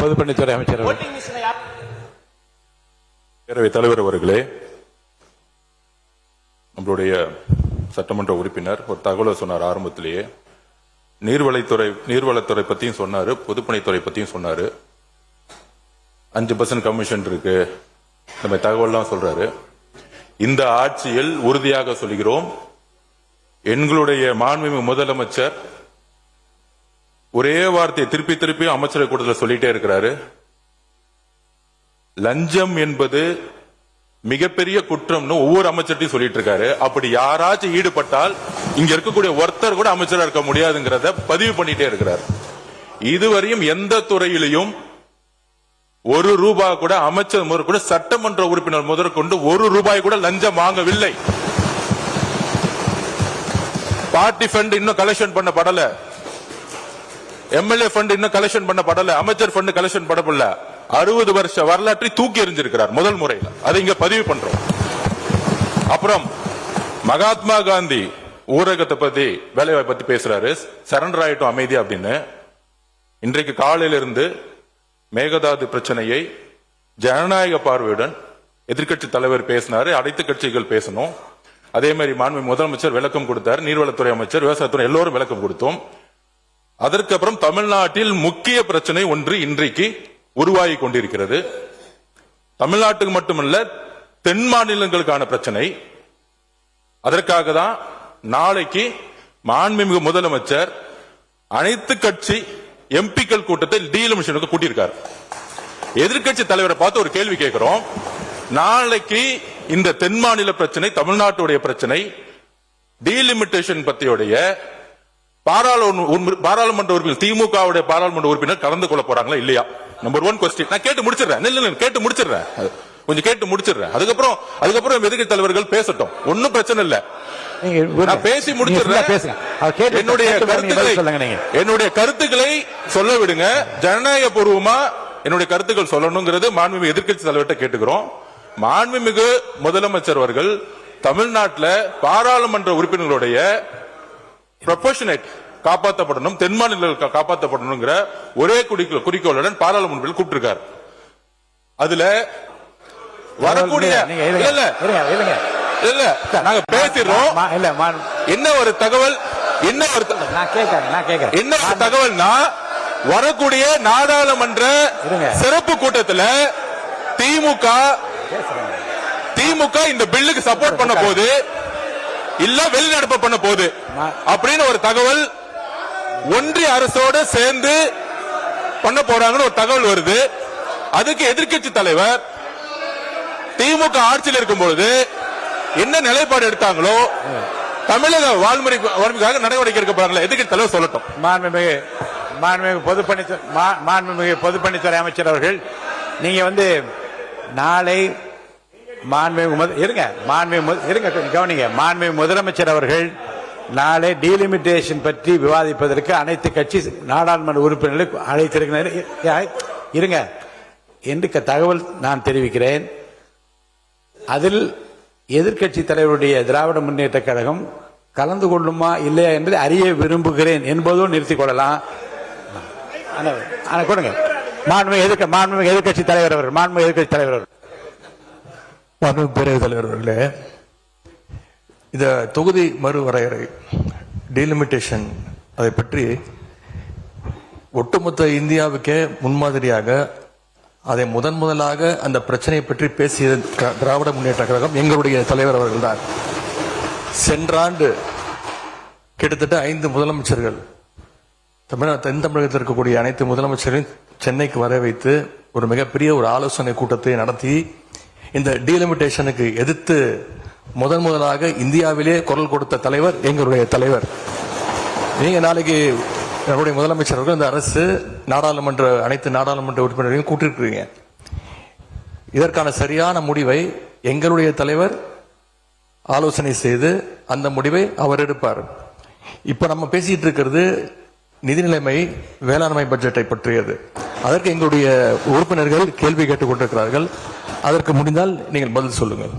பொதுப்பணித்துறை அமைச்சர் பேரவைத் தலைவர் அவர்களே, நம்மளுடைய சட்டமன்ற உறுப்பினர் ஒரு தகவலை சொன்னார். ஆரம்பத்திலேயே நீர்வளத்துறை பத்தியும் சொன்னாரு, பொதுப்பணித்துறை பத்தியும் சொன்னாரு. 5% கமிஷன் இருக்கு, நம்ம தகவல்லாம் சொல்றாரு. இந்த ஆட்சியில் உறுதியாக சொல்கிறோம், எங்களுடைய மாண்புமிகு முதலமைச்சர் ஒரே வார்த்தையை திருப்பி திருப்பி அமைச்சரவை கூட்டத்தில் சொல்லிட்டே இருக்கிறாரு. லஞ்சம் என்பது மிகப்பெரிய குற்றம்னு ஒவ்வொரு அமைச்சர்ட்டையும் சொல்லிட்டு இருக்காரு. அப்படி யாராச்சும் ஈடுபட்டால் இங்க இருக்கக்கூடிய ஒருத்தர் கூட அமைச்சரா இருக்க முடியாதுங்கிறத பதிவு பண்ணிட்டே இருக்கிறார். இதுவரையும் எந்த துறையிலையும் ஒரு ரூபாய் கூட அமைச்சர் முதல் கூட சட்டமன்ற உறுப்பினர் முதற்கொண்டு ஒரு ரூபாய் கூட லஞ்சம் வாங்கவில்லை. பார்ட்டி ஃபண்ட் இன்னும் கலெக்ஷன் பண்ணப்படல, எம்எல்ஏ ஃபண்ட் இன்னும் கலெக்ஷன் பண்ணப்படல, அமைச்சர் ஃபண்ட் கலெக்ஷன் பண்ணப்படல. 60 வருஷ வரலாற்றை தூக்கி எறிஞ்சிருக்கிறார் முதல் முறையில். அதை இங்க பதிவு பண்றோம். அப்புறம் மகாத்மா காந்தி ஊரகத்தை பத்தி, வேலைவாய்ப்பு பத்தி பேசுறாரு. சரண்டர் ஆயிட்டும் அமைதி அப்படின்னு. இன்றைக்கு காலையில இருந்து மேகதாது பிரச்சனையை ஜனநாயக பார்வையுடன் எதிர்க்கட்சி தலைவர் பேசினாரு, அனைத்து கட்சிகள் பேசணும். அதே மாதிரி மாண்புமிகு முதலமைச்சர் விளக்கம் கொடுத்தார், நீர்வளத்துறை அமைச்சர், விவசாயத்துறை எல்லோரும் விளக்கம் கொடுத்தோம். அதற்கப்புறம் தமிழ்நாட்டில் முக்கிய பிரச்சனை ஒன்று இன்றைக்கு உருவாகி கொண்டிருக்கிறது. தமிழ்நாட்டுக்கு மட்டுமல்ல, தென் மாநிலங்களுக்கான பிரச்சனை. அதற்காக தான் நாளைக்கு மாண்புமிகு முதலமைச்சர் அனைத்து கட்சி எம்பிக்கள் கூட்டத்தை டீலிமிட்டேஷனுக்கு கூட்டியிருக்கார். எதிர்க்கட்சி தலைவரை பார்த்து ஒரு கேள்வி கேட்கிறோம். நாளைக்கு இந்த தென் மாநில பிரச்சனை, தமிழ்நாட்டுடைய பிரச்சனை, டீலிமிட்டேஷன் பத்தியுடைய பாராளுமன்ற உறுப்பினர், திமுகவுடைய பாராளுமன்ற உறுப்பினர் கலந்து கொள்ள போறாங்களா இல்லையா? Number 1 question. நான் கேட்டு முடிச்சிடுறேன், கேட்டு முடிச்சிடுறேன், கொஞ்சம் கேட்டு முடிச்சிடுறேன். அதுக்கப்புறம் எதிர்க்கட்சி தலைவர்கள் பேசட்டும், ஒன்னும் பிரச்சனை இல்ல. நான் பேசி முடிச்சிடுறேன். என்னுடைய கருத்துக்களை சொல்ல விடுங்க. ஜனநாயக பூர்வமா என்னுடைய கருத்துக்கள் சொல்லணுங்கிறது மாண்புமிகு எதிர்க்கட்சி தலைவர்கிட்ட கேட்டுக்கிறோம். மாண்புமிகு முதலமைச்சர் அவர்கள் தமிழ்நாட்டில் பாராளுமன்ற உறுப்பினர்களுடைய ப்ரொபோர்ஷனேட் காப்பாற்றப்படணும், தென் மாநிலங்கள் காப்பாற்றப்படணும் ஒரே குறிக்கோளுடன் பாராளுமன்றத்தில் கூப்பிட்டிருக்கார். அதுல வரக்கூடிய நாங்க பேசிடுறோம். என்ன ஒரு தகவல், என்ன ஒரு தகவல்னா, வரக்கூடிய நாடாளுமன்ற சிறப்பு கூட்டத்தில் திமுக இந்த பில்லுக்கு சப்போர்ட் பண்ண போது இல்ல வெளிநடப்பு பண்ண போது அப்படின்னு ஒரு தகவல், ஒன்றிய அரசோடு சேர்ந்து பண்ண போறாங்கன்னு ஒரு தகவல் வருது. அதுக்கு எதிர்க்கட்சி தலைவர் திமுக ஆட்சியில் இருக்கும் பொழுது என்ன நிலைப்பாடு எடுத்தாங்களோ, தமிழக வாழ்முறைக்காக நடவடிக்கை எடுக்க போறாங்களா, எதிர்க்கட்சி தலைவர் சொல்லட்டும். மாண்புமிகு பொதுப்பணித்துறை அமைச்சர் அவர்கள், நீங்க நாளை மாண்புமிகு முதலமைச்சர் அவர்கள் நாளை டீலிமிட்டேஷன் பற்றி விவாதிப்பதற்கு அனைத்து கட்சி நாடாளுமன்ற உறுப்பினர்களை அழைத்திருக்கிறார் என்று தகவல் நான் தெரிவிக்கிறேன். அதில் எதிர்க்கட்சி தலைவருடைய திராவிட முன்னேற்ற கழகம் கலந்து கொள்ளுமா இல்லையா என்பதை அறிய விரும்புகிறேன் என்பதும் நிறுத்திக் கொள்ளலாம். கொடுங்க. மாண்புமிகு எதிர்க்கட்சி தலைவர் அவர்கள். பேரவைத் தலைவர் அவர்களே, இந்த தொகுதி மறுவரையறை டீலிமிட்டேஷன் அதை பற்றி ஒட்டுமொத்த இந்தியாவுக்கே முன்மாதிரியாக அதை முதலாக அந்த பிரச்சனையை பற்றி பேசிய திராவிட முன்னேற்ற கழகம் எங்களுடைய தலைவர் அவர்கள் தான். சென்ற ஆண்டு கிட்டத்தட்ட 5 முதலமைச்சர்கள், தென் தமிழகத்தில் இருக்கக்கூடிய அனைத்து முதலமைச்சர்களையும் சென்னைக்கு வர வைத்து ஒரு மிகப்பெரிய ஒரு ஆலோசனை கூட்டத்தை நடத்தி இந்த டீலிமிட்டேஷனுக்கு எதிர்த்து முதலாக இந்தியாவிலே குரல் கொடுத்த தலைவர் எங்களுடைய தலைவர். நீங்க நாளைக்கு நம்முடைய முதலமைச்சர்கள் இந்த அரசு அனைத்து நாடாளுமன்ற உறுப்பினர்களையும் கூட்டிருக்கிறீங்க. இதற்கான சரியான முடிவை எங்களுடைய தலைவர் ஆலோசனை செய்து அந்த முடிவை அவர் எடுப்பார். இப்ப நம்ம பேசிட்டு இருக்கிறது நிதி நிலைமை, வேளாண்மை பட்ஜெட்டை பற்றியது. அதற்கு எங்களுடைய உறுப்பினர்கள் கேள்வி கேட்டுக் கொண்டிருக்கிறார்கள். அதற்கு முடிந்தால் நீங்கள் பதில் சொல்லுங்கள்.